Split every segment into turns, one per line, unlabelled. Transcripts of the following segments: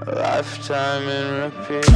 a lifetime in repeat.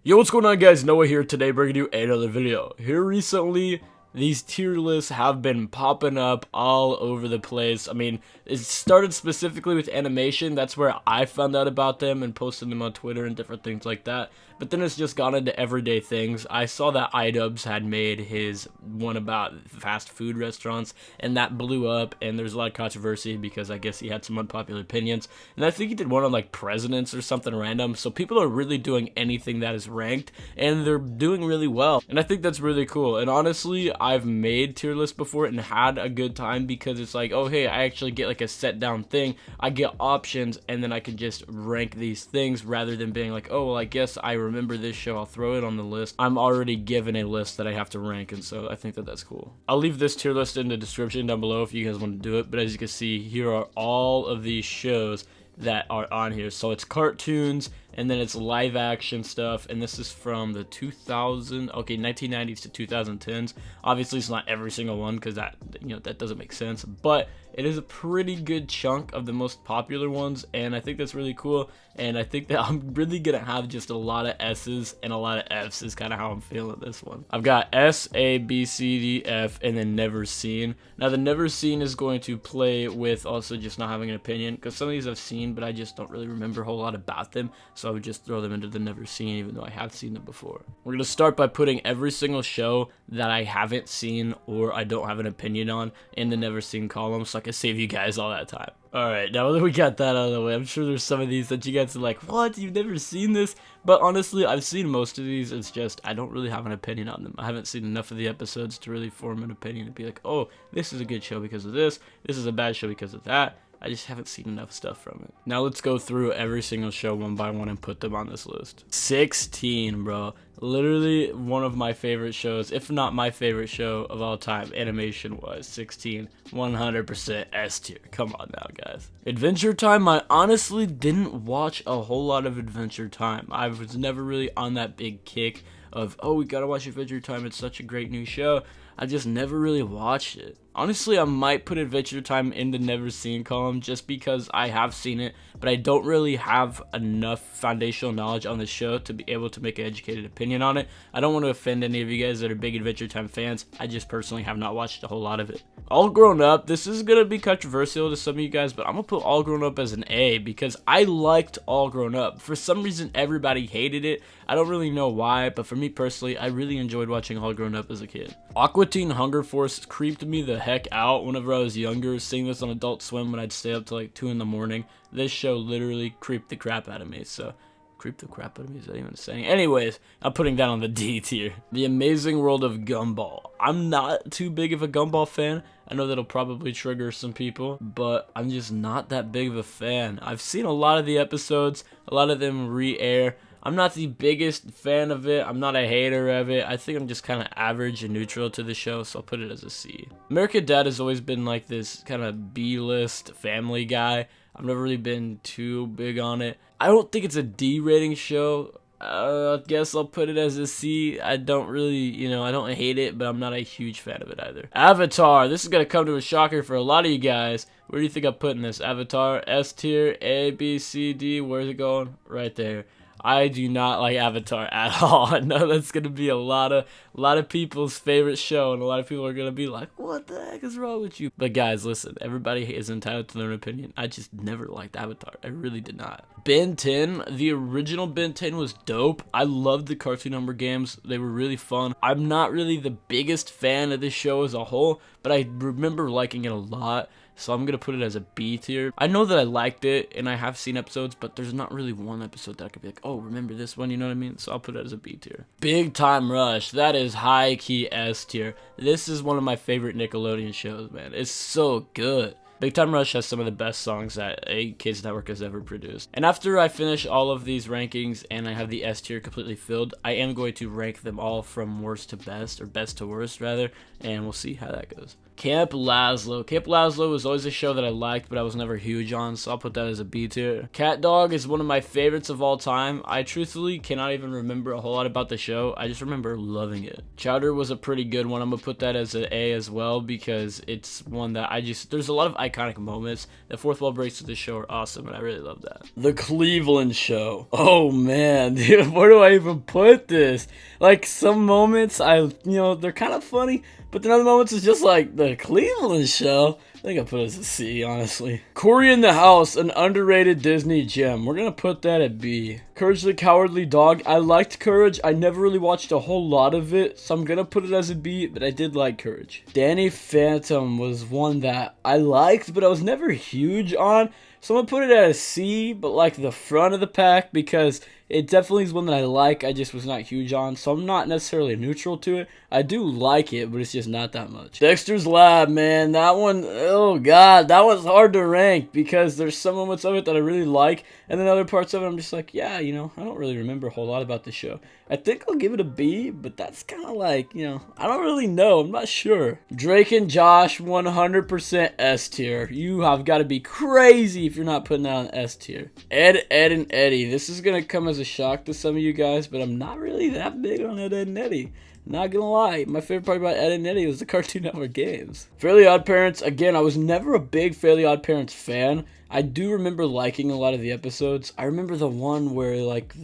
Yo, what's going on, guys? Noah here today, bringing you another video. Here recently, these tier lists have been popping up all over the place. I mean, it started specifically with animation. That's where I found out about them and posted them on Twitter and different things like that. But then it's just gone into everyday things. I saw that iDubbbz had made his one about fast food restaurants, and that blew up, and there's a lot of controversy because I guess he had some unpopular opinions. And I think he did one on like presidents or something random. So people are really doing anything that is ranked, and they're doing really well. And I think that's really cool. And honestly, I've made tier lists before and had a good time because it's like, oh hey, I actually get like a set down thing. I get options, and then I can just rank these things rather than being like, oh well, I guess I remember this show, I'll throw it on the list. I'm already given a list that I have to rank, and so I think that that's cool. I'll leave this tier list in the description down below if you guys want to do it, but as you can see, here are all of these shows that are on here. So it's cartoons, and then it's live action stuff, and this is from the 1990s to 2010s. Obviously it's not every single one because that, that doesn't make sense, but it is a pretty good chunk of the most popular ones, and I think that's really cool. And I think that I'm really gonna have just a lot of S's and a lot of F's is kind of how I'm feeling this one. I've got S, A, B, C, D, F, and then never seen. Now the never seen is going to play with also just not having an opinion, because some of these I've seen but I just don't really remember a whole lot about them, so I would just throw them into the never seen even though I have seen them before. We're gonna start by putting every single show that I haven't seen or I don't have an opinion on in the never seen column, so I can save you guys all that time. Alright, now that we got that out of the way, I'm sure there's some of these that you guys are like, what? You've never seen this? But honestly, I've seen most of these. It's just, I don't really have an opinion on them. I haven't seen enough of the episodes to really form an opinion and be like, oh, this is a good show because of this. This is a bad show because of that. I just haven't seen enough stuff from it. Now let's go through every single show one by one and put them on this list. 16, bro. Literally one of my favorite shows, if not my favorite show of all time, animation-wise. 16, 100% S tier. Come on now, guys. Adventure Time, I honestly didn't watch a whole lot of Adventure Time. I was never really on that big kick of, oh, we gotta watch Adventure Time, it's such a great new show. I just never really watched it. Honestly, I might put Adventure Time in the never seen column just because I have seen it, but I don't really have enough foundational knowledge on the show to be able to make an educated opinion on it. I don't want to offend any of you guys that are big Adventure Time fans. I just personally have not watched a whole lot of it. All Grown Up, this is going to be controversial to some of you guys, but I'm going to put All Grown Up as an A because I liked All Grown Up. For some reason, everybody hated it. I don't really know why, but for me personally, I really enjoyed watching All Grown Up as a kid. Aqua Teen Hunger Force creeped me the heck out whenever I was younger, seeing this on Adult Swim when I'd stay up till like 2 in the morning. This show literally creeped the crap out of me, so creep the crap out of me, is that even saying? Anyways, I'm putting that on the D tier. The Amazing World of Gumball. I'm not too big of a Gumball fan. I know that'll probably trigger some people, but I'm just not that big of a fan. I've seen a lot of the episodes, a lot of them re-air. I'm not the biggest fan of it. I'm not a hater of it. I think I'm just kind of average and neutral to the show, so I'll put it as a C. American Dad has always been like this kind of B-list family guy. I've never really been too big on it. I don't think it's a D rating show. I guess I'll put it as a C. I don't really, I don't hate it, but I'm not a huge fan of it either. Avatar. This is going to come to a shocker for a lot of you guys. Where do you think I'm putting this? Avatar, S tier, A, B, C, D. Where's it going? Right there. I do not like Avatar at all. I know that's gonna be a lot of people's favorite show, and a lot of people are gonna be like, "What the heck is wrong with you?" But guys, listen, everybody is entitled to their own opinion. I just never liked Avatar. I really did not. Ben 10, the original Ben 10 was dope. I loved the Cartoon Number games. They were really fun. I'm not really the biggest fan of this show as a whole, but I remember liking it a lot. So I'm going to put it as a B tier. I know that I liked it, and I have seen episodes, but there's not really one episode that I could be like, oh, remember this one, you know what I mean? So I'll put it as a B tier. Big Time Rush, that is high-key S tier. This is one of my favorite Nickelodeon shows, man. It's so good. Big Time Rush has some of the best songs that a kids network has ever produced. And after I finish all of these rankings and I have the S tier completely filled, I am going to rank them all from worst to best, or best to worst rather, and we'll see how that goes. Camp Lazlo. Camp Lazlo was always a show that I liked, but I was never huge on, so I'll put that as a B tier. Cat Dog is one of my favorites of all time. I truthfully cannot even remember a whole lot about the show. I just remember loving it. Chowder was a pretty good one. I'm gonna put that as an A as well, because it's one that there's a lot of iconic moments. The fourth wall breaks of the show are awesome, and I really love that. The Cleveland Show. Oh man, dude, where do I even put this? Like, some moments they're kind of funny, but then other moments it's just like the Cleveland Show. I think I put it as a C, honestly. Cory in the House, an underrated Disney gem. We're gonna put that at B. Courage the Cowardly Dog. I liked Courage. I never really watched a whole lot of it, so I'm gonna put it as a B, but I did like Courage. Danny Phantom was one that I liked, but I was never huge on. So I'm gonna put it at a C, but like the front of the pack, because it definitely is one that I like. I just was not huge on, so I'm not necessarily neutral to it. I do like it, but it's just not that much. Dexter's Lab, man, that one, oh god, that one's hard to rank, because there's some moments of it that I really like, and then other parts of it I'm just like, yeah, I don't really remember a whole lot about the show. I think I'll give it a B, but that's kind of like, I don't really know. I'm not sure. Drake and Josh, 100% S tier. You have got to be crazy if you're not putting that on S tier. Ed, and Eddie. This is going to come as a shock to some of you guys, but I'm not really that big on Ed, and Eddie. Not gonna lie, my favorite part about Ed and Eddie was the Cartoon Network games. Fairly Odd Parents, again, I was never a big Fairly Odd Parents fan. I do remember liking a lot of the episodes. I remember the one where, like,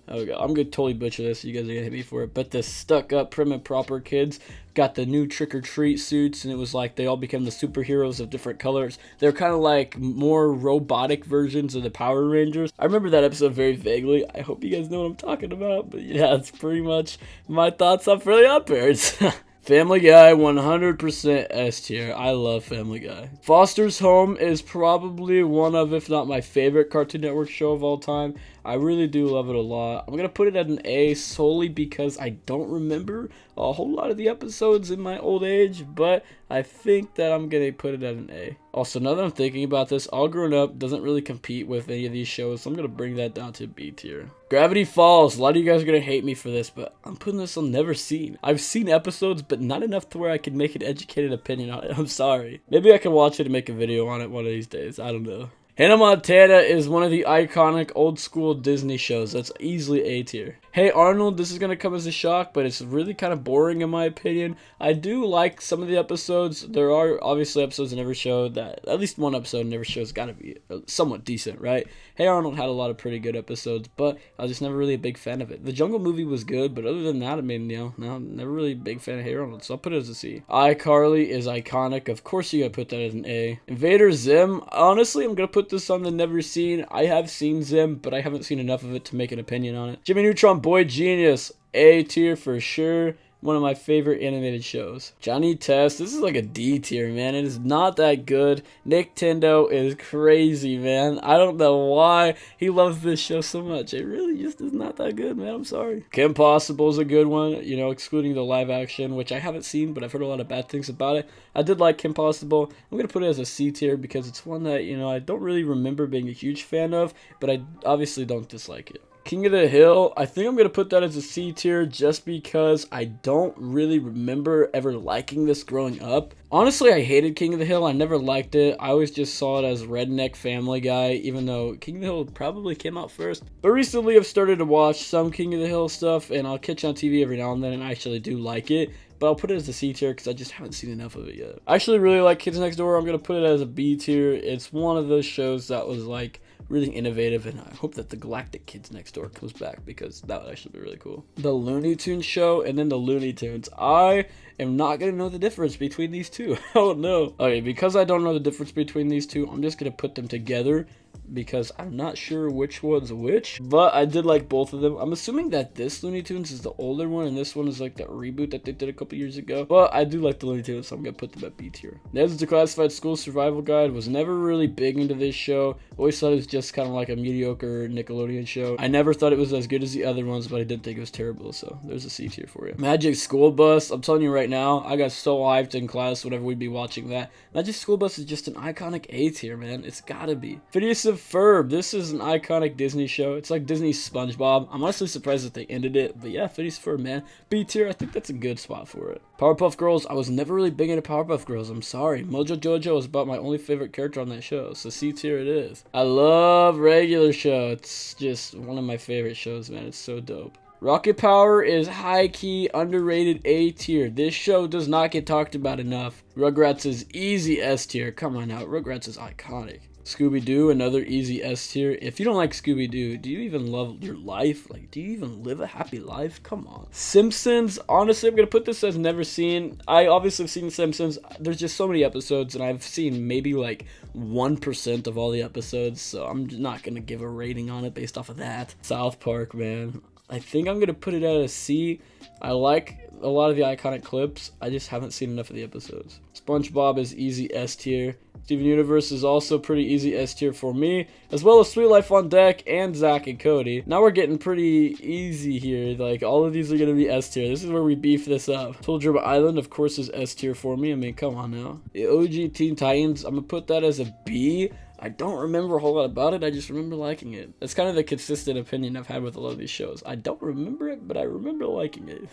oh god, I'm gonna totally butcher this, you guys are gonna hit me for it, but the stuck-up prim and proper kids got the new trick-or-treat suits, and it was like they all became the superheroes of different colors. They're kind of like more robotic versions of the Power Rangers. I remember that episode very vaguely. I hope you guys know what I'm talking about, but yeah, it's pretty much my thoughts on Fairly Odd Parents. Family Guy, 100% S tier. I love Family Guy. Foster's Home is probably one of, if not my favorite Cartoon Network show of all time. I really do love it a lot. I'm going to put it at an A solely because I don't remember a whole lot of the episodes in my old age, but I think that I'm going to put it at an A. Also, now that I'm thinking about this, All Grown Up doesn't really compete with any of these shows, so I'm going to bring that down to B tier. Gravity Falls. A lot of you guys are going to hate me for this, but I'm putting this on never seen. I've seen episodes, but not enough to where I can make an educated opinion on it. I'm sorry. Maybe I can watch it and make a video on it one of these days. I don't know. Hannah Montana is one of the iconic old school Disney shows. That's easily A tier. Hey Arnold, this is going to come as a shock, but it's really kind of boring in my opinion. I do like some of the episodes. There are obviously episodes in every show that, at least one episode in every show has got to be somewhat decent, right? Hey Arnold had a lot of pretty good episodes, but I was just never really a big fan of it. The Jungle Movie was good, but other than that, I mean, no, never really a big fan of Hey Arnold, so I'll put it as a C. iCarly is iconic. Of course you gotta put that as an A. Invader Zim, honestly, I'm gonna put this on the never seen. I have seen Zim, but I haven't seen enough of it to make an opinion on it. Jimmy Neutron Boy Genius, A tier for sure. One of my favorite animated shows. Johnny Test, this is like a D tier, man. It is not that good. Nick Tendo is crazy, man. I don't know why he loves this show so much. It really just is not that good, man. I'm sorry. Kim Possible is a good one, excluding the live action, which I haven't seen, but I've heard a lot of bad things about it. I did like Kim Possible. I'm going to put it as a C tier because it's one that, I don't really remember being a huge fan of, but I obviously don't dislike it. King of the Hill, I think I'm going to put that as a C tier just because I don't really remember ever liking this growing up. Honestly, I hated King of the Hill. I never liked it. I always just saw it as redneck Family Guy, even though King of the Hill probably came out first. But recently I've started to watch some King of the Hill stuff, and I'll catch on TV every now and then, and I actually do like it. But I'll put it as a C tier because I just haven't seen enough of it yet. I actually really like Kids Next Door. I'm going to put it as a B tier. It's one of those shows that was like really innovative, and I hope that the Galactic Kids Next Door comes back because that would actually be really cool. The Looney Tunes show and then the Looney Tunes. I am not going to know the difference between these two. Oh no. Okay, because I don't know the difference between these two, I'm just going to put them together because I'm not sure which one's which, but I did like both of them. I'm assuming that this Looney Tunes is the older one and this one is like the reboot that they did a couple years ago, but I do like the Looney Tunes, so I'm gonna put them at B tier. Ned's Declassified School Survival Guide. Was never really big into this show. Always thought it was just kind of like a mediocre Nickelodeon show. I never thought it was as good as the other ones, but I didn't think it was terrible, so there's a C tier for you. Magic School Bus, I'm telling you right now, I got so hyped in class whenever we'd be watching that. Magic School Bus is just an iconic A tier, man. It's gotta be. Phineas of Ferb. This is an iconic Disney show. It's like Disney's SpongeBob. I'm honestly surprised that they ended it, but yeah, Phineas Ferb, man. B tier, I think that's a good spot for it. Powerpuff Girls, I was never really big into Powerpuff Girls. I'm sorry. Mojo Jojo is about my only favorite character on that show, so C tier it is. I love Regular Show. It's just one of my favorite shows, man. It's so dope. Rocket Power is high-key underrated A tier. This show does not get talked about enough. Rugrats is easy S tier. Come on now, Rugrats is iconic. Scooby-Doo, another easy S tier. If you don't like Scooby-Doo, do you even love your life? Like, do you even live a happy life? Come on. Simpsons, honestly, I'm gonna put this as never seen. I obviously have seen Simpsons. There's just so many episodes, and I've seen maybe like 1% of all the episodes, so I'm not gonna give a rating on it based off of that. South Park, man. I think I'm gonna put it at a C. I like a lot of the iconic clips. I just haven't seen enough of the episodes. SpongeBob is easy S tier. Steven Universe is also pretty easy S tier for me, as well as Sweet Life on Deck and Zack and Cody. Now we're getting pretty easy here. Like, all of these are gonna be S tier. This is where we beef this up. Total Drama Island, of course, is S tier for me. I mean, come on now. The OG Teen Titans, I'm gonna put that as a B. I don't remember a whole lot about it. I just remember liking it. That's kind of the consistent opinion I've had with a lot of these shows. I don't remember it, but I remember liking it.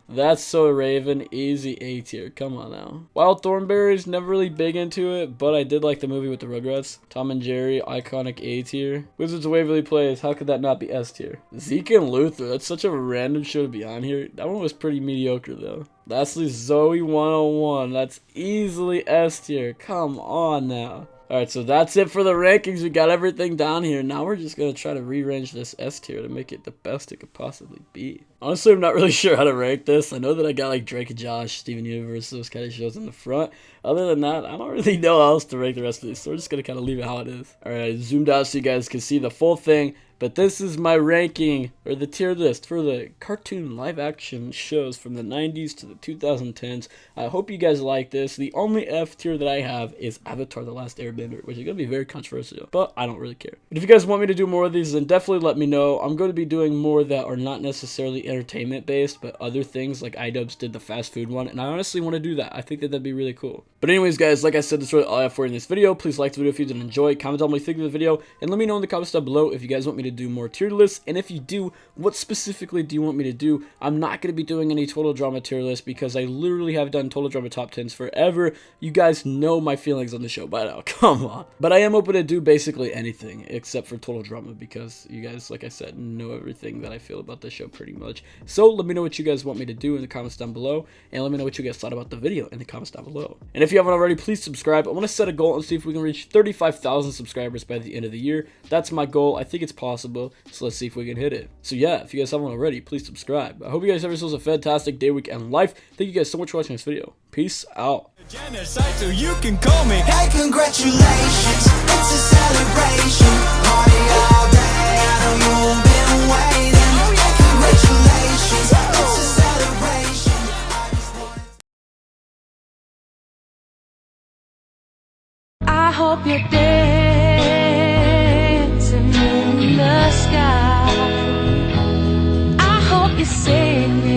That's So Raven, easy A tier. Come on now. Wild Thornberrys, never really big into it, but I did like the movie with the Rugrats. Tom and Jerry, iconic A tier. Wizards of Waverly Place, how could that not be S tier? Zeke and Luther, that's such a random show to be on here. That one was pretty mediocre though. Lastly, Zoe 101, that's easily S tier. Come on now. Alright, so that's it for the rankings. We got everything down here. Now we're just going to try to rearrange this S tier to make it the best it could possibly be. Honestly, I'm not really sure how to rank this. I know that I got like Drake and Josh, Steven Universe, those kind of shows in the front. Other than that, I don't really know how else to rank the rest of these, so we're just going to kind of leave it how it is. Alright, I zoomed out so you guys can see the full thing. But this is my ranking, or the tier list, for the cartoon live-action shows from the 90s to the 2010s. I hope you guys like this. The only F tier that I have is Avatar: The Last Airbender, which is going to be very controversial, but I don't really care. But if you guys want me to do more of these, then definitely let me know. I'm going to be doing more that are not necessarily entertainment-based, but other things, like iDubbbz did the fast food one, and I honestly want to do that. I think that that'd be really cool. But anyways, guys, like I said, that's really all I have for you in this video. Please like the video if you did enjoy. Comment down what you think of the video, and let me know in the comments down below if you guys want me to do more tier lists, and if you do, what specifically do you want me to do? I'm not going to be doing any Total Drama tier lists because I literally have done Total Drama top 10s forever. You guys know my feelings on the show by now, come on. But I am open to do basically anything except for Total Drama because you guys, like I said, know everything that I feel about the show pretty much. So let me know what you guys want me to do in the comments down below, and let me know what you guys thought about the video in the comments down below. And if you haven't already, please subscribe. I want to set a goal and see if we can reach 35,000 subscribers by the end of the year. That's my goal. I think it's possible, so let's see if we can hit it. So yeah, if you guys haven't already, please subscribe. I hope you guys have yourselves a fantastic day, week, and life. Thank you guys so much for watching this video. Peace out.
Genocide, so you can call me.
Hey, congratulations, it's a celebration. Party all day, I know you've been waiting. Hey, congratulations, it's a celebration.
I hope you're dancing in the sky. I hope you're singing